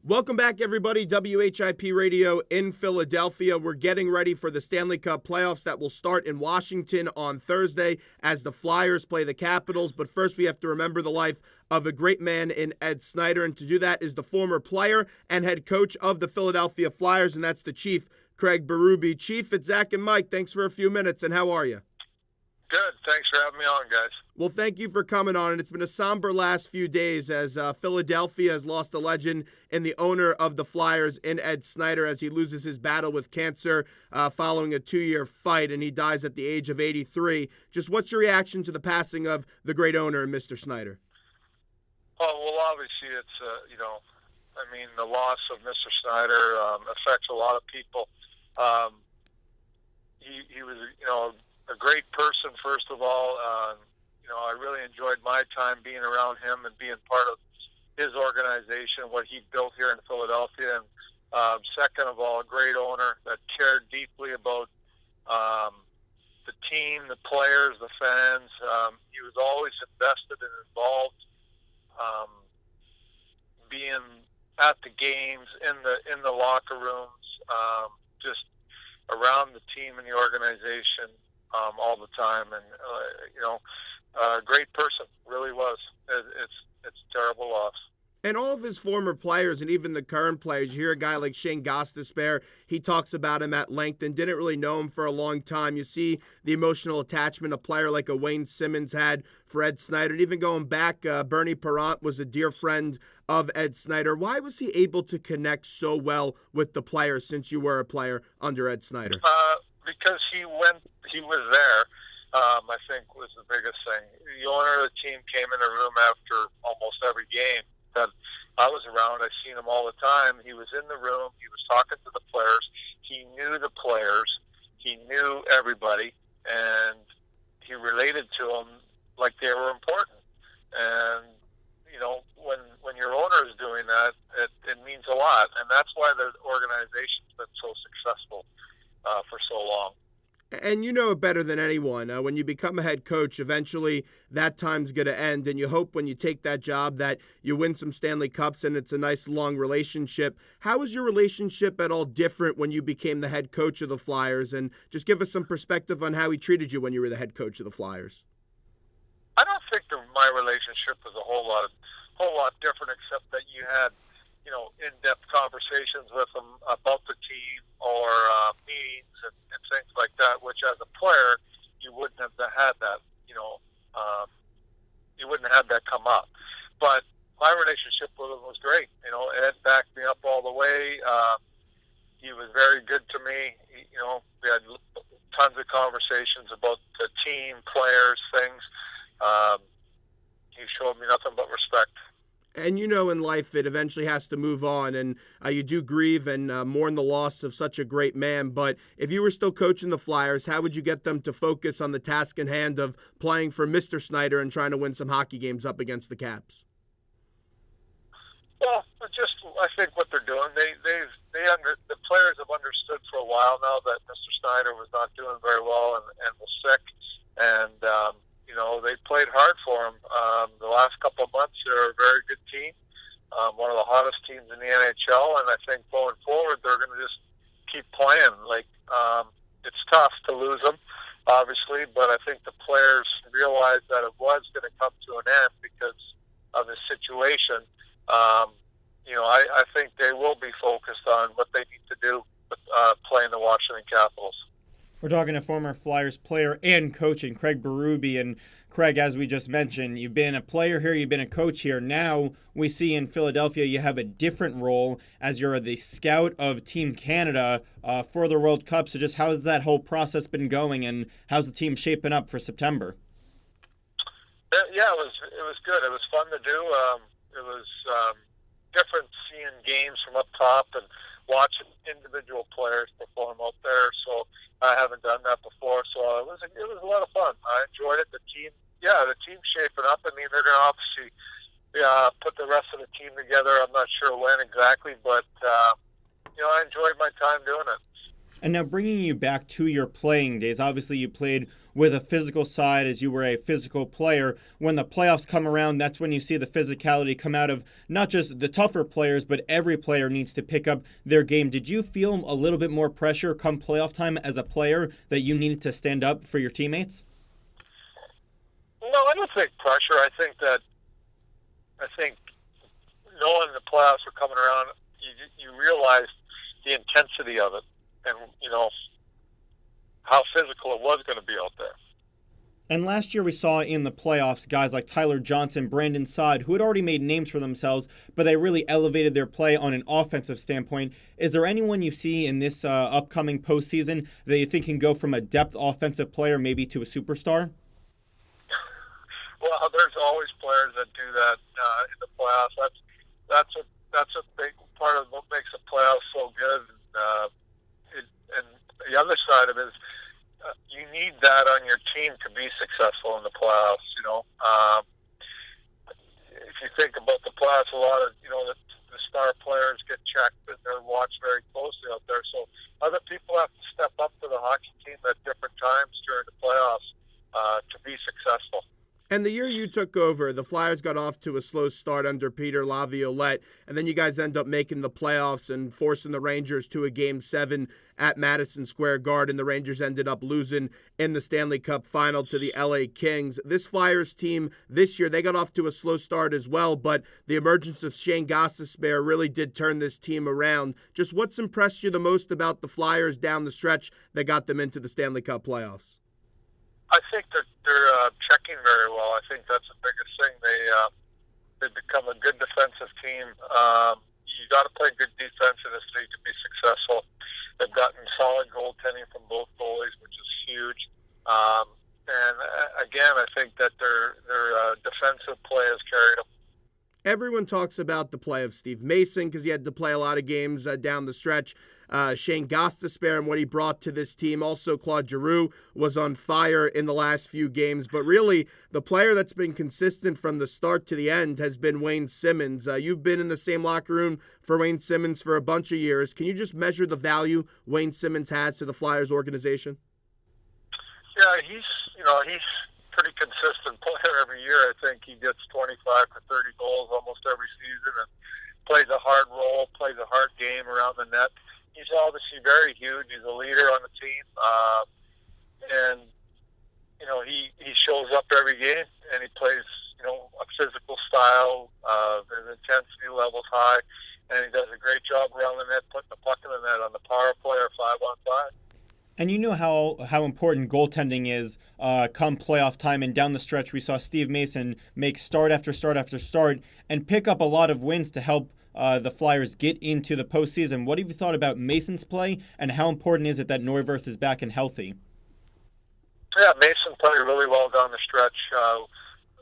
Welcome back, everybody. WHIP Radio in Philadelphia. We're getting ready for the Stanley Cup playoffs that will start in Washington on Thursday as the Flyers play the Capitals. But first, we have to remember the life of a great man in Ed Snider. And to do that is the former player and head coach of the Philadelphia Flyers, and that's the Chief, Craig Berube. Chief, it's Zach and Mike. Thanks for a few minutes, and how are you? Good. Thanks for having me on, guys. Well, thank you for coming on, and it's been a somber last few days as Philadelphia has lost a legend in the owner of the Flyers in Ed Snider as he loses his battle with cancer following a 2-year fight, and he dies at the age of 83. Just what's your reaction to the passing of the great owner, Mr. Snider? Oh, well, obviously it's, the loss of Mr. Snider affects a lot of people. He was, a great person, first of all. I really enjoyed my time being around him and being part of his organization, what he built here in Philadelphia. And second of all, a great owner that cared deeply about the team, the players, the fans. He was always invested and involved, being at the games, in the locker rooms, just around the team and the organization all the time. And a great person, really was. It's a terrible loss. And all of his former players and even the current players, you hear a guy like Shane Gostisbehere, he talks about him at length and didn't really know him for a long time. You see the emotional attachment a player like a Wayne Simmons had for Ed Snider. And even going back, Bernie Parent was a dear friend of Ed Snider. Why was he able to connect so well with the players since you were a player under Ed Snider? Because he was there. I think was the biggest thing. The owner of the team came in the room after almost every game that I was around. I've seen him all the time. He was in the room. He was talking to the players. He knew the players. He knew everybody, and he related to them like they were important. And when your owner is doing that, it means a lot, and that's why the organization's been so successful for so long. And you know it better than anyone. When you become a head coach, eventually that time's going to end, and you hope when you take that job that you win some Stanley Cups and it's a nice long relationship. How was your relationship at all different when you became the head coach of the Flyers? And just give us some perspective on how he treated you when you were the head coach of the Flyers. I don't think my relationship was a whole lot different, except that you had in-depth conversations with them about the team or meetings and things like that, which as a player, you wouldn't have had that, you wouldn't have that come up. But my relationship with him was great. Ed backed me up all the way. He was very good to me. We had tons of conversations about the team, players, things. He showed me nothing but respect. And in life, it eventually has to move on, and you do grieve and mourn the loss of such a great man. But if you were still coaching the Flyers, how would you get them to focus on the task in hand of playing for Mr. Snider and trying to win some hockey games up against the Caps? Well, I think what they're doing, the players have understood for a while now that Mr. Snider was not doing very well and was sick, and they played hard for him. The last couple of months, they're a very good team, one of the hottest teams in the NHL, and I think going forward, they're going to just keep playing. It's tough to lose them, obviously, but I think the players realized that it was going to come to an end because of the situation. I think they will be focused on what they need to do with playing the Washington Capitals. We're talking to former Flyers player and coach, Craig Berube. And Craig, as we just mentioned, you've been a player here, you've been a coach here. Now we see in Philadelphia you have a different role as you're the scout of Team Canada for the World Cup. So just how has that whole process been going, and how's the team shaping up for September? Yeah, it was good. It was fun to do. It was different seeing games from up top and watching individual players perform out there. So I haven't done that before. So it was a lot of fun. I enjoyed it. The team's shaping up. I mean, they're going to obviously put the rest of the team together. I'm not sure when exactly, but I enjoyed my time doing it. And now bringing you back to your playing days, obviously you played with a physical side as you were a physical player. When the playoffs come around, that's when you see the physicality come out of not just the tougher players, but every player needs to pick up their game. Did you feel a little bit more pressure come playoff time as a player that you needed to stand up for your teammates? No, I don't think pressure. I think knowing the playoffs were coming around, you realized the intensity of it, and how physical it was going to be out there. And last year we saw in the playoffs guys like Tyler Johnson, Brandon Saad, who had already made names for themselves, but they really elevated their play on an offensive standpoint. Is there anyone you see in this upcoming postseason that you think can go from a depth offensive player maybe to a superstar? Well, there's always players that do that in the playoffs. That's a big part of what makes the playoffs so good. And the other side of it is you need that on your team to be successful in the playoffs. If you think about the playoffs, a lot of the star players get checked and they're watched very closely out there. So other people have to step up to the hockey team at different times during the playoffs to be successful. And the year you took over, the Flyers got off to a slow start under Peter Laviolette, and then you guys end up making the playoffs and forcing the Rangers to a Game 7 at Madison Square Garden. The Rangers ended up losing in the Stanley Cup final to the LA Kings. This Flyers team this year, they got off to a slow start as well, but the emergence of Shane Gostisbehere really did turn this team around. Just what's impressed you the most about the Flyers down the stretch that got them into the Stanley Cup playoffs? I think that they're checking very well. I think that's the biggest thing. They've become a good defensive team. You got to play good defense in this league to be successful. They've gotten solid goaltending from both goalies, which is huge. And again, I think that their defensive play has carried them. Everyone talks about the play of Steve Mason because he had to play a lot of games down the stretch. Shane Gostisbehere and what he brought to this team. Also, Claude Giroux was on fire in the last few games. But really, the player that's been consistent from the start to the end has been Wayne Simmonds. You've been in the same locker room for Wayne Simmonds for a bunch of years. Can you just measure the value Wayne Simmonds has to the Flyers organization? Yeah, he's pretty consistent player every year. I think he gets 25 to 30 goals almost every season and plays a hard role, plays a hard game around the net. He's obviously very huge. He's a leader on the team, and he shows up every game and he plays a physical style. His intensity level's high, and he does a great job around the net, putting the puck in the net on the power play or 5-on-5. And you know how important goaltending is come playoff time, and down the stretch we saw Steve Mason make start after start after start and pick up a lot of wins to help the Flyers get into the postseason. What have you thought about Mason's play, and how important is it that Neuwirth is back and healthy? Yeah, Mason played really well down the stretch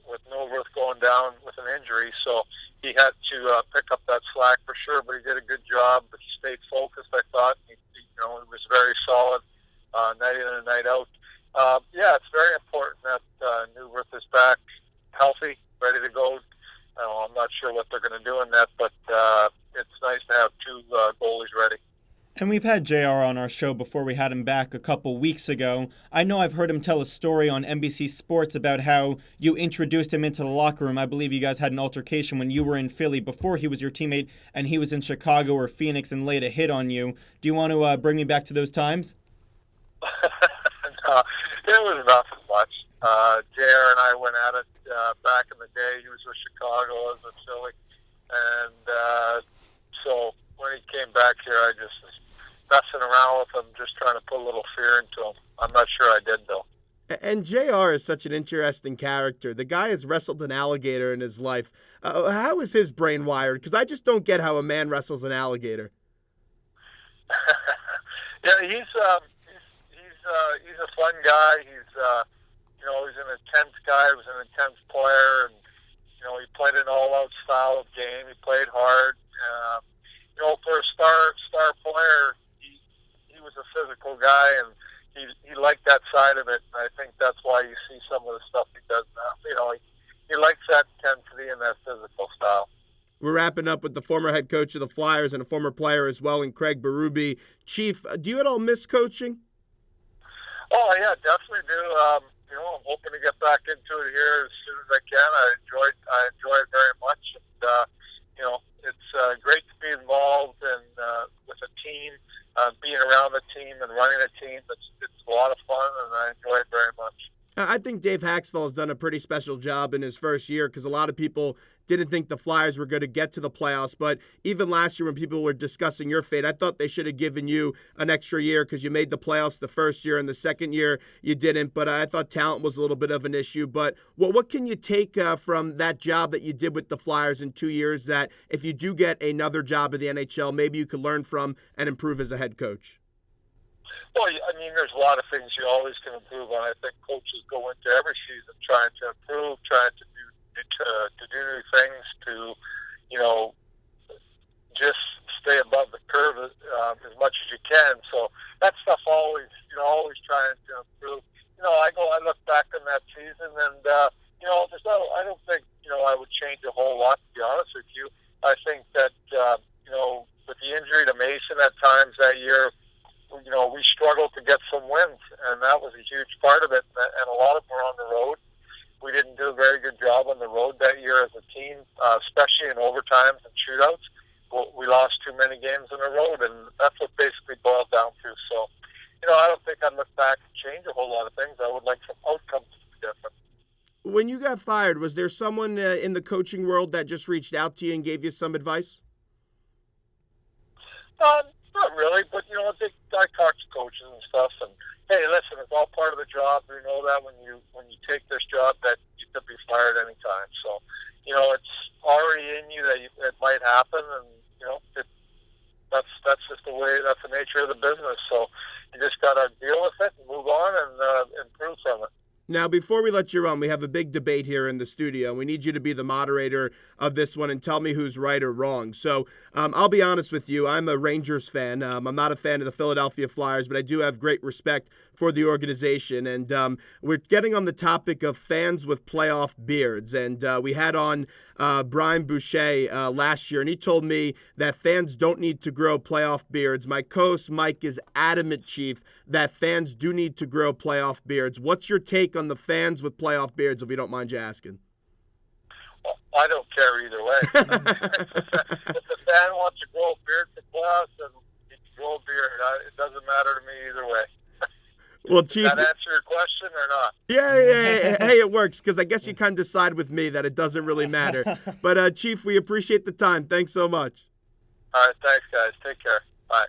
with Neuwirth going down with an injury, so he had to pick up that slack for sure, but he did a good job. But he stayed focused, I thought. He was very solid night in and night out. Yeah, it's very important that Neuwirth is back healthy, ready to go. I'm not sure what they're going to do in that, but it's nice to have two goalies ready. And we've had JR on our show before. We had him back a couple weeks ago. I know I've heard him tell a story on NBC Sports about how you introduced him into the locker room. I believe you guys had an altercation when you were in Philly before he was your teammate and he was in Chicago or Phoenix and laid a hit on you. Do you want to bring me back to those times? No, it was nothing much. JR and I went at it back in the day. He was with Chicago, I was with Philly. And so when he came back here, I just was messing around with him, just trying to put a little fear into him. I'm not sure I did, though. And JR is such an interesting character. The guy has wrestled an alligator in his life. How is his brain wired? Because I just don't get how a man wrestles an alligator. Yeah, he's a fun guy. He's an intense guy. He was an intense player, and he played an all-out style of game. He played hard. For a star player, he was a physical guy, and he liked that side of it. And I think that's why you see some of the stuff he does now. He likes that intensity and that physical style. We're wrapping up with the former head coach of the Flyers and a former player as well, in Craig Berube. Chief, do you at all miss coaching? Oh yeah, definitely do. I'm hoping to get back into it here as soon as I can. I enjoy it very much, and it's great to be involved and with a team, being around the team and running a team. It's a lot of fun, and I enjoy it very much. I think Dave Haxtell has done a pretty special job in his first year because a lot of people didn't think the Flyers were going to get to the playoffs. But even last year when people were discussing your fate, I thought they should have given you an extra year because you made the playoffs the first year and the second year you didn't. But I thought talent was a little bit of an issue. But what can you take from that job that you did with the Flyers in 2 years that if you do get another job in the NHL, maybe you could learn from and improve as a head coach? Well, I mean, there's a lot of things you always can improve on. I think coaches go into every season trying to improve, trying to do new things, to just stay above the curve as much as you can. So that stuff always trying to improve. I look back on that season, and I don't think I would change a whole lot. To be honest with you, I think that with the injury to Mason at times that year, we struggled to get some wins, and that was a huge part of it. And a lot of them were on the road. We didn't do a very good job on the road that year as a team, especially in overtimes and shootouts. We lost too many games on the road, and that's what basically boiled down to. So, I don't think I'd look back and change a whole lot of things. I would like some outcomes to be different. When you got fired, was there someone in the coaching world that just reached out to you and gave you some advice? Not really, but I talk to coaches and stuff, and hey, listen, it's all part of the job. We know that when you take this job, that you could be fired anytime. So, it's already in you that it might happen, and that's just the way. That's the nature of the business. So, you just gotta deal with it and move on and improve from it. Now, before we let you run, we have a big debate here in the studio. We need you to be the moderator of this one and tell me who's right or wrong. So I'll be honest with you. I'm a Rangers fan. I'm not a fan of the Philadelphia Flyers, but I do have great respect for the organization. And we're getting on the topic of fans with playoff beards. And we had on Brian Boucher last year, and he told me that fans don't need to grow playoff beards. My co-host Mike is adamant, Chief, that fans do need to grow playoff beards. What's your take on the fans with playoff beards, if you don't mind you asking? Well, I don't care either way. If the fan wants to grow a beard for playoffs, then he can grow a beard. It doesn't matter to me either way. Well, Chief, does that answer your question or not? Yeah. Hey, it works because I guess you kind of decide with me that it doesn't really matter. But, Chief, we appreciate the time. Thanks so much. All right. Thanks, guys. Take care. Bye.